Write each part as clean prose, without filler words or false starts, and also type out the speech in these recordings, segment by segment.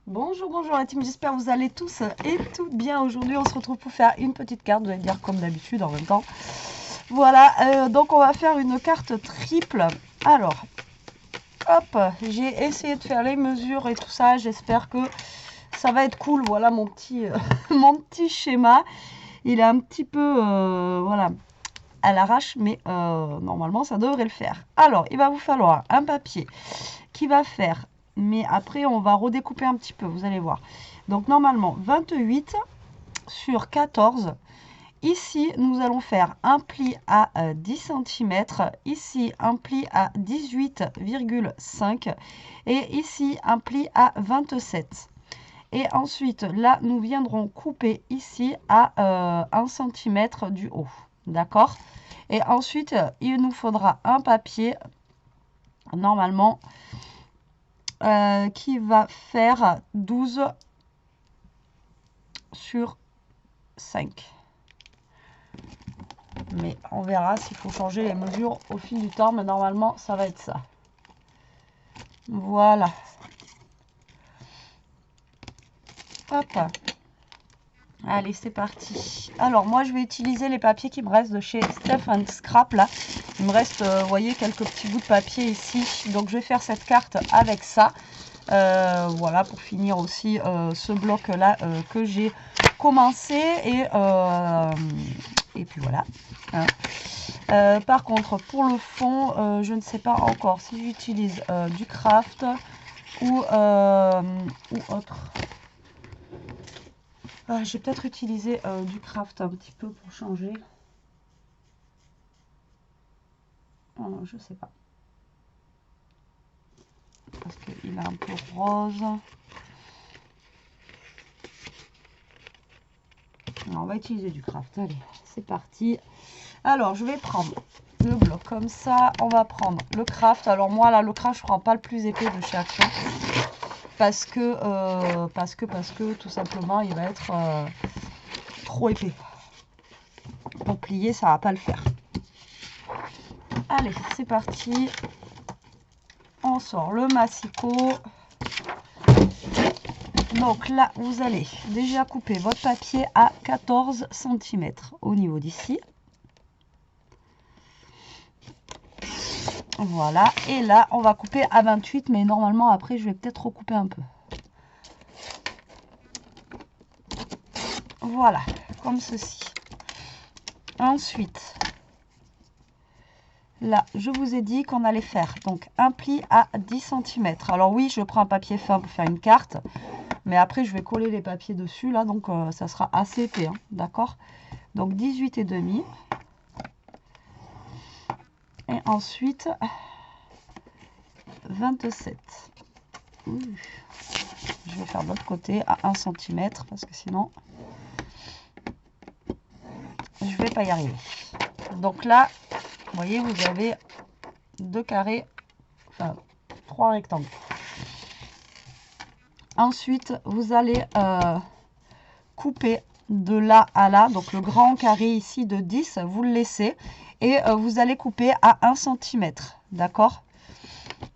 Bonjour, bonjour la team, j'espère que vous allez tous et toutes bien. Aujourd'hui on se retrouve pour faire une petite carte, vous allez dire comme d'habitude en même temps. Voilà, donc on va faire une carte triple. Alors, hop, j'ai essayé de faire les mesures et tout ça, j'espère que ça va être cool. Voilà mon petit, mon petit schéma. Il est un petit peu, voilà, à l'arrache, mais normalement ça devrait le faire. Alors, il va vous falloir un papier qui va faire, mais après on va redécouper un petit peu, vous allez voir. Donc normalement 28 sur 14. Ici, nous allons faire un pli à 10 cm, ici un pli à 18,5 et ici un pli à 27. Et ensuite, là, nous viendrons couper ici à 1 cm du haut. D'accord? Et ensuite, il nous faudra un papier, normalement, qui va faire 12 sur 5. Mais on verra s'il faut changer les mesures au fil du temps, mais normalement ça va être ça. Voilà. Hop. Allez, c'est parti. Alors moi je vais utiliser les papiers qui me restent de chez Steph & Scrap là. Il me reste, vous voyez, quelques petits bouts de papier ici. Donc je vais faire cette carte avec ça. Voilà, pour finir aussi ce bloc là que j'ai commencé. Et puis voilà. Hein. Par contre, pour le fond, je ne sais pas encore si j'utilise du craft ou autre. Je vais peut-être utiliser du craft un petit peu pour changer. Je sais pas. Parce qu'il est un peu rose. Alors, on va utiliser du craft. Allez, c'est parti. Alors, je vais prendre le bloc comme ça. On va prendre le craft. Alors, moi, là, le craft, je ne prends pas le plus épais de chez Action. Parce que tout simplement, il va être trop épais. Pour plier, ça ne va pas le faire. Allez, c'est parti. On sort le massicot. Donc là, vous allez déjà couper votre papier à 14 cm au niveau d'ici. Voilà, et là, on va couper à 28, mais normalement, après, je vais peut-être recouper un peu. Voilà, comme ceci. Ensuite, là, je vous ai dit qu'on allait faire donc un pli à 10 cm. Alors oui, je prends un papier fin pour faire une carte, mais après, je vais coller les papiers dessus, là, donc ça sera assez épais, hein, d'accord? Donc 18,5. Et ensuite, 27. Je vais faire de l'autre côté à 1 cm parce que sinon je vais pas y arriver. Donc là, vous voyez, vous avez 2 carrés, enfin 3 rectangles. Ensuite, vous allez couper de là à là, donc le grand carré ici de 10, vous le laissez et vous allez couper à 1 cm, d'accord?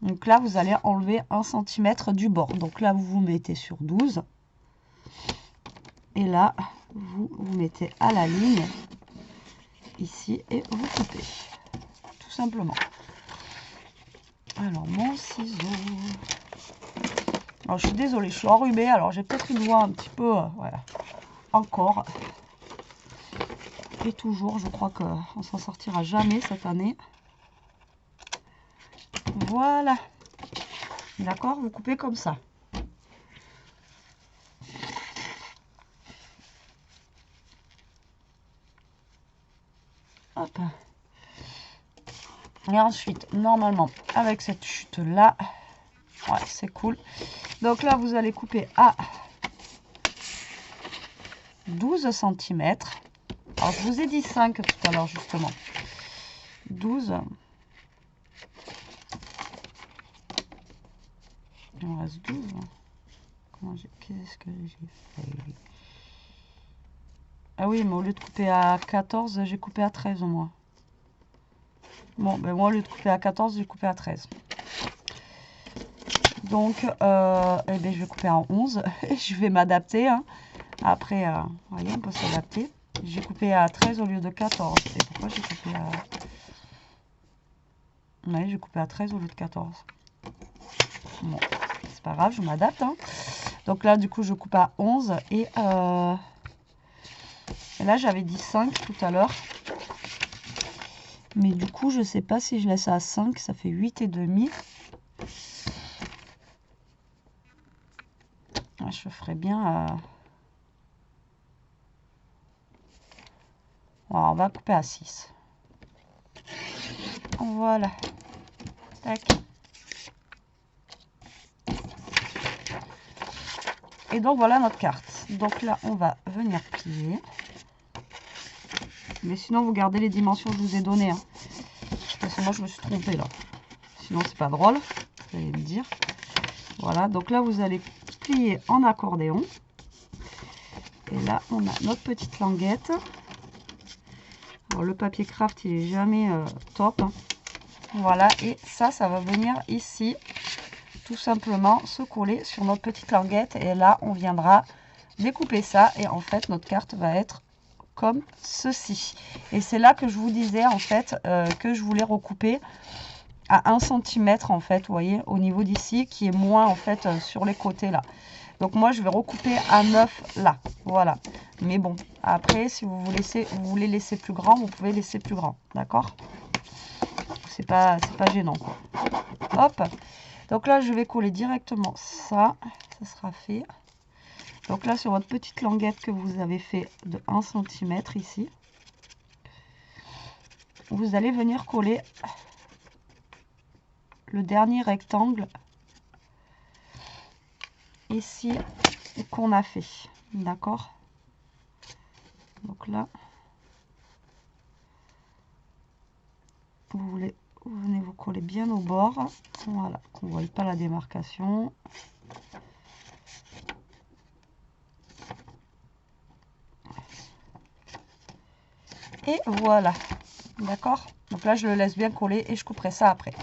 Donc là, vous allez enlever 1 cm du bord. Donc là, vous vous mettez sur 12. Et là, vous vous mettez à la ligne, ici, et vous coupez. Tout simplement. Alors, mon ciseau. Alors, je suis désolée, je suis enrhumée. Alors, j'ai peut-être une voix un petit peu... voilà. Encore. Et toujours, je crois qu'on s'en sortira jamais cette année. Voilà. D'accord, vous coupez comme ça. Hop. Et ensuite, normalement, avec cette chute-là, ouais, c'est cool. Donc là, vous allez couper à 12 cm. Alors, je vous ai dit 5 tout à l'heure, justement. 12. Il me reste 12. Qu'est-ce que j'ai fait? Ah oui, mais au lieu de couper à 14, j'ai coupé à 13 au moins. Bon, ben moi, au lieu de couper à 14, j'ai coupé à 13. Donc, eh bien, je vais couper en 11 et je vais m'adapter. Hein. Après, vous voyez, on peut s'adapter. J'ai coupé à 13 au lieu de 14. Et pourquoi j'ai coupé à... Oui, j'ai coupé à 13 au lieu de 14. Bon, c'est pas grave, je m'adapte. Hein. Donc là, du coup, je coupe à 11. Et là, j'avais dit 5 tout à l'heure. Mais du coup, je sais pas si je laisse à 5. Ça fait 8 et demi. Je ferais bien... Alors, on va couper à 6. Voilà. Tac. Et donc, voilà notre carte. Donc là, on va venir plier. Mais sinon, vous gardez les dimensions que je vous ai données. Hein. Parce que moi, je me suis trompée là. Sinon, c'est pas drôle. Vous allez me dire. Voilà. Donc là, vous allez plier en accordéon. Et là, on a notre petite languette. Alors, le papier craft, il est jamais top. Hein. Voilà. Et ça va venir ici. Tout simplement se coller sur notre petite languette. Et là, on viendra découper ça. Et en fait, notre carte va être comme ceci. Et c'est là que je vous disais en fait que je voulais recouper à 1 cm en fait, vous voyez, au niveau d'ici, qui est moins en fait sur les côtés là. Donc moi je vais recouper à 9 là, voilà. Mais bon, après si vous voulez laisser plus grand, vous pouvez laisser plus grand, d'accord? C'est pas gênant quoi. Hop, donc là je vais coller directement ça sera fait. Donc là, sur votre petite languette que vous avez fait de 1 cm ici, vous allez venir coller le dernier rectangle ici qu'on a fait. D'accord? Donc là, vous venez vous coller bien au bord. Voilà, qu'on ne voit pas la démarcation. Et voilà, d'accord? Donc là, je le laisse bien coller et je couperai ça après.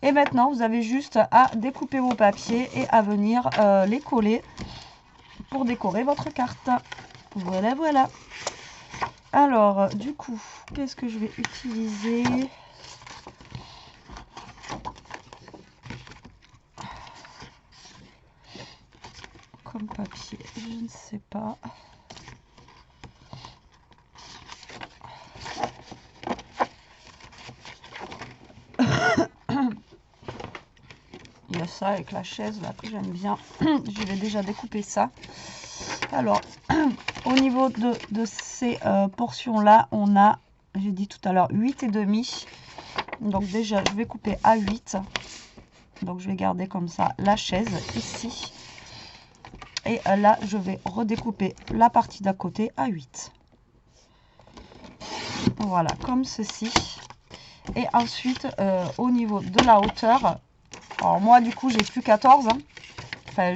Et maintenant, vous avez juste à découper vos papiers et à venir les coller pour décorer votre carte. Voilà, voilà. Alors, du coup, qu'est-ce que je vais utiliser? Comme papier, je ne sais pas. Il y a ça avec la chaise là que j'aime bien. Je vais déjà découper ça. Alors, au niveau de ces portions là, on a, j'ai dit tout à l'heure, 8 et demi. Donc déjà, je vais couper à 8. Donc je vais garder comme ça la chaise ici. Et là, je vais redécouper la partie d'à côté à 8. Voilà, comme ceci. Et ensuite, au niveau de la hauteur, alors moi du coup j'ai plus 14. Hein. Enfin,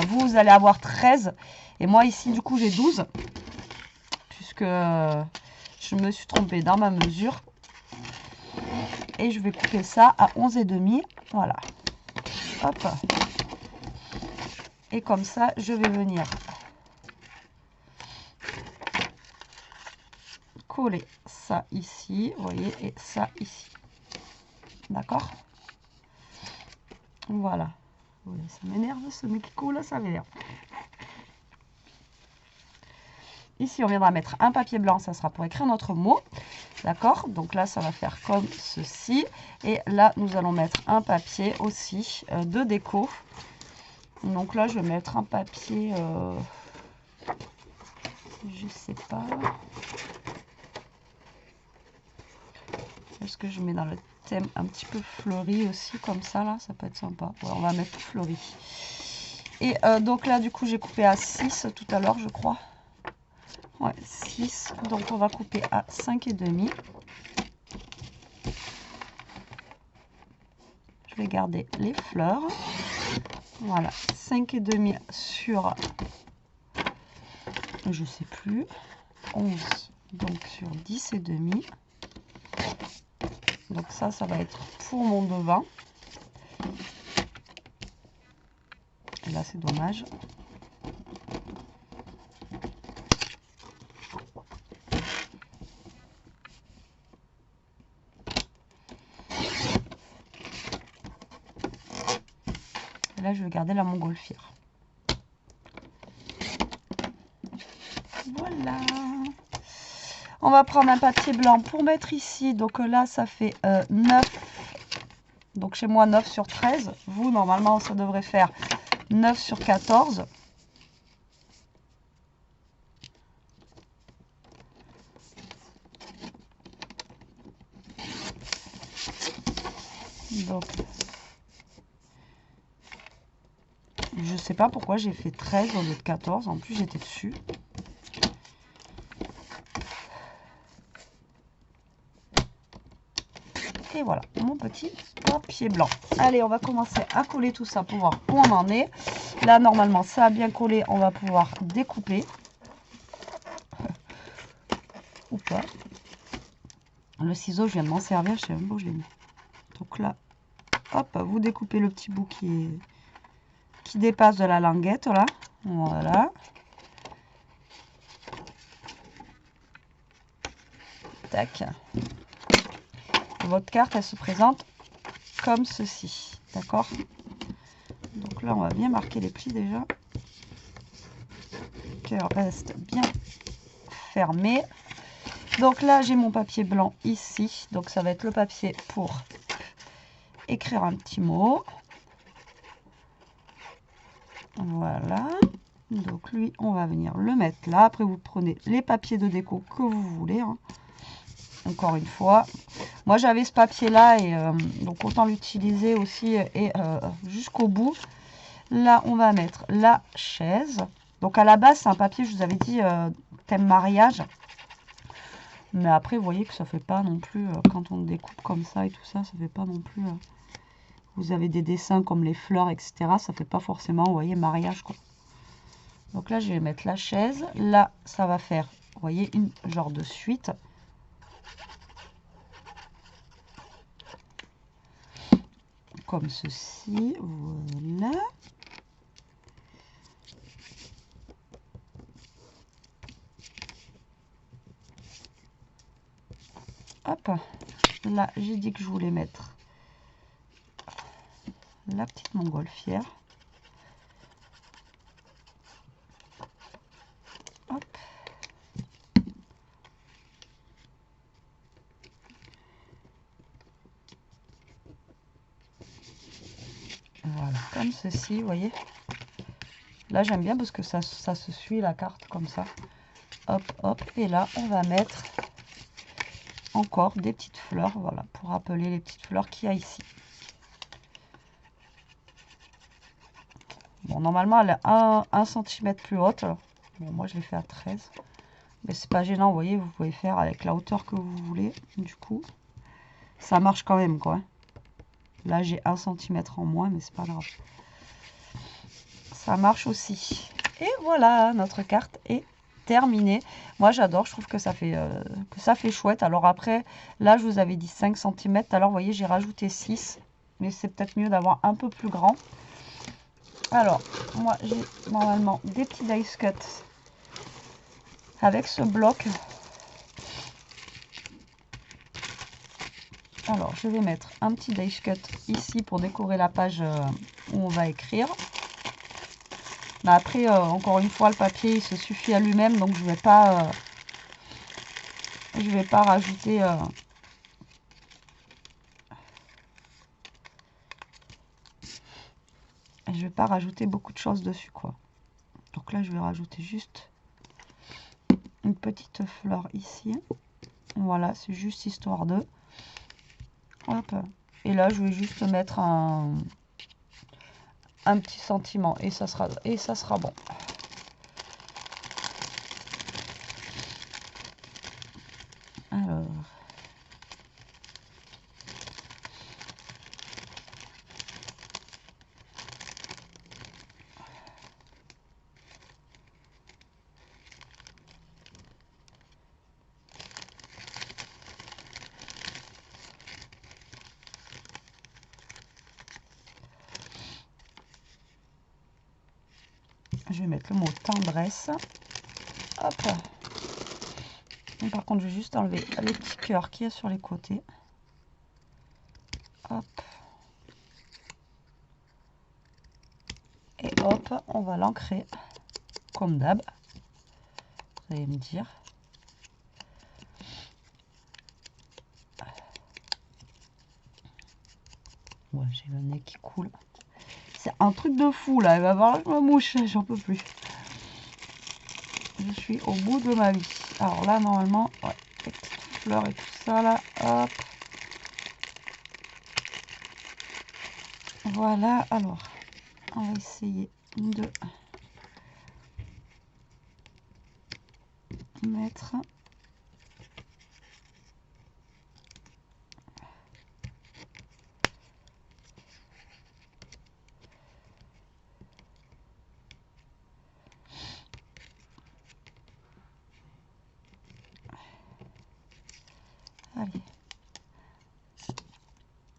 vous allez avoir 13. Et moi ici du coup j'ai 12. Puisque je me suis trompée dans ma mesure. Et je vais couper ça à 11 et demi. Voilà. Hop. Et comme ça, je vais venir coller ça ici, vous voyez, et ça ici. D'accord? Voilà. Ça m'énerve, ce mec qui coule, ça m'énerve. Ici, on viendra mettre un papier blanc, ça sera pour écrire notre mot. D'accord? Donc là, ça va faire comme ceci. Et là, nous allons mettre un papier aussi de déco. Donc là, je vais mettre un papier, je sais pas. Est-ce que je mets dans le thème un petit peu fleuri aussi, comme ça, là, ça peut être sympa. Ouais, on va mettre fleuri. Et donc là, du coup, j'ai coupé à 6 tout à l'heure, je crois. Ouais, 6. Donc on va couper à 5 et demi. Je vais garder les fleurs. Voilà, 5 et demi sur, je sais plus, 11, donc sur 10 et demi. Donc ça va être pour mon devant. là c'est dommage. Et là je vais garder la montgolfière. Voilà. On va prendre un papier blanc pour mettre ici. Donc là, ça fait 9. Donc chez moi, 9 sur 13. Vous, normalement, ça devrait faire 9 sur 14. Donc, je sais pas pourquoi j'ai fait 13 au lieu de 14. En plus, j'étais dessus. Et voilà, mon petit papier blanc. Allez, on va commencer à coller tout ça pour voir où on en est. Là, normalement, ça a bien collé. On va pouvoir découper. Ou pas. Le ciseau, je viens de m'en servir. Je sais même pas où je l'ai mis. Donc là, hop, vous découpez le petit bout qui dépasse de la languette, là. Voilà. Tac. Votre carte, elle se présente comme ceci. D'accord? Donc là, on va bien marquer les plis déjà. Qu'elle reste bien fermée. Donc là, j'ai mon papier blanc ici. Donc ça va être le papier pour écrire un petit mot. Voilà. Donc lui, on va venir le mettre là. Après, vous prenez les papiers de déco que vous voulez. Hein. Encore une fois. Moi, j'avais ce papier-là et donc autant l'utiliser aussi et jusqu'au bout. Là, on va mettre la chaise. Donc à la base, c'est un papier, je vous avais dit, thème mariage. Mais après, vous voyez que ça fait pas non plus, quand on découpe comme ça et tout ça, ça fait pas non plus... vous avez des dessins comme les fleurs, etc. Ça fait pas forcément, vous voyez, mariage, quoi. Donc là, je vais mettre la chaise. Là, ça va faire, vous voyez, une genre de suite. Comme ceci, voilà. Hop, là, j'ai dit que je voulais mettre la petite montgolfière. Hop. Voilà, comme ceci, vous voyez. Là, j'aime bien parce que ça se suit la carte comme ça. Hop, hop. Et là, on va mettre encore des petites fleurs, voilà, pour rappeler les petites fleurs qu'il y a ici. Bon, normalement, elle est 1 cm plus haute. Bon, moi, je l'ai fait à 13. Mais c'est pas gênant, vous voyez, vous pouvez faire avec la hauteur que vous voulez. Du coup, ça marche quand même, quoi. Là, j'ai 1 cm en moins, mais c'est pas grave. Ça marche aussi. Et voilà, notre carte est terminée. Moi, j'adore, je trouve que ça fait chouette. Alors après, là, je vous avais dit 5 cm. Alors, vous voyez, j'ai rajouté 6. Mais c'est peut-être mieux d'avoir un peu plus grand. Alors, moi, j'ai normalement des petits dice cuts avec ce bloc. Alors, je vais mettre un petit dice cut ici pour décorer la page où on va écrire. Mais après, encore une fois, le papier, il se suffit à lui-même, donc je vais pas rajouter... je vais pas rajouter beaucoup de choses dessus, quoi. Donc là, je vais rajouter juste une petite fleur ici. Voilà, c'est juste histoire de... Hop. Et là, je vais juste mettre un petit sentiment et ça sera bon. Alors... Je vais mettre le mot tendresse. Hop. Et par contre, je vais juste enlever les petits cœurs qu'il y a sur les côtés. Hop. Et hop, on va l'ancrer comme d'hab. Vous allez me dire. Ouais, j'ai le nez qui coule. C'est un truc de fou là. Il va falloir que je me mouche. J'en peux plus. Je suis au bout de ma vie. Alors là, normalement, ouais, les petites fleurs et tout ça là. Hop. Voilà. Alors, on va essayer de mettre. Allez,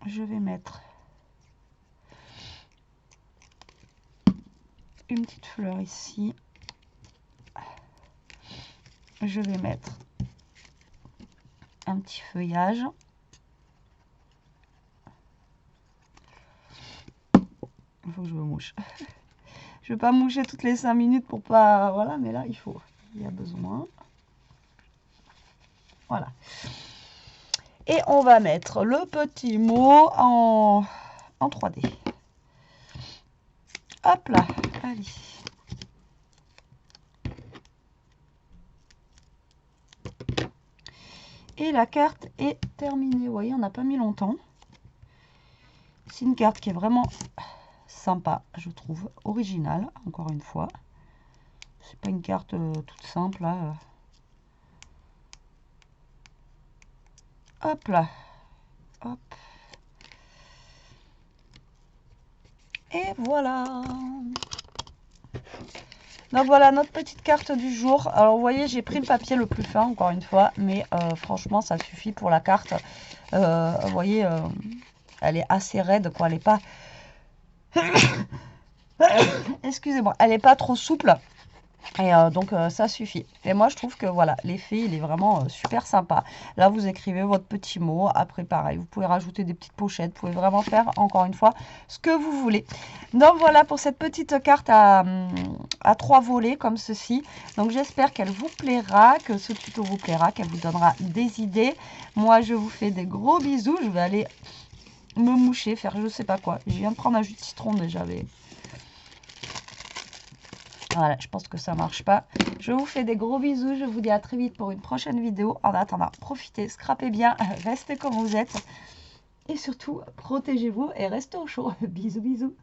je vais mettre une petite fleur ici. Je vais mettre un petit feuillage. Il faut que je me mouche. Je ne vais pas moucher toutes les 5 minutes pour pas... Voilà, mais là, il faut. Il y a besoin. Voilà. Et on va mettre le petit mot en 3D. Hop là, allez. Et la carte est terminée. Vous voyez, on n'a pas mis longtemps. C'est une carte qui est vraiment sympa, je trouve. Originale, encore une fois. C'est pas une carte toute simple, là. Hop là. Hop. Et voilà. Donc voilà notre petite carte du jour. Alors vous voyez, j'ai pris le papier le plus fin, encore une fois. Mais franchement, ça suffit pour la carte. Vous voyez, elle est assez raide, quoi. Elle n'est pas... Excusez-moi, elle n'est pas trop souple. Et donc ça suffit. Et moi je trouve que voilà, l'effet il est vraiment super sympa. Là vous écrivez votre petit mot. Après pareil, vous pouvez rajouter des petites pochettes. Vous pouvez vraiment faire encore une fois ce que vous voulez. Donc voilà pour cette petite carte à 3 volets comme ceci. Donc j'espère qu'elle vous plaira, que ce tuto vous plaira, qu'elle vous donnera des idées. Moi je vous fais des gros bisous. Je vais aller me moucher, faire je sais pas quoi. Je viens de prendre un jus de citron déjà. Voilà, je pense que ça marche pas. Je vous fais des gros bisous. Je vous dis à très vite pour une prochaine vidéo. En attendant, profitez, scrapez bien, restez comme vous êtes. Et surtout, protégez-vous et restez au chaud. Bisous, bisous.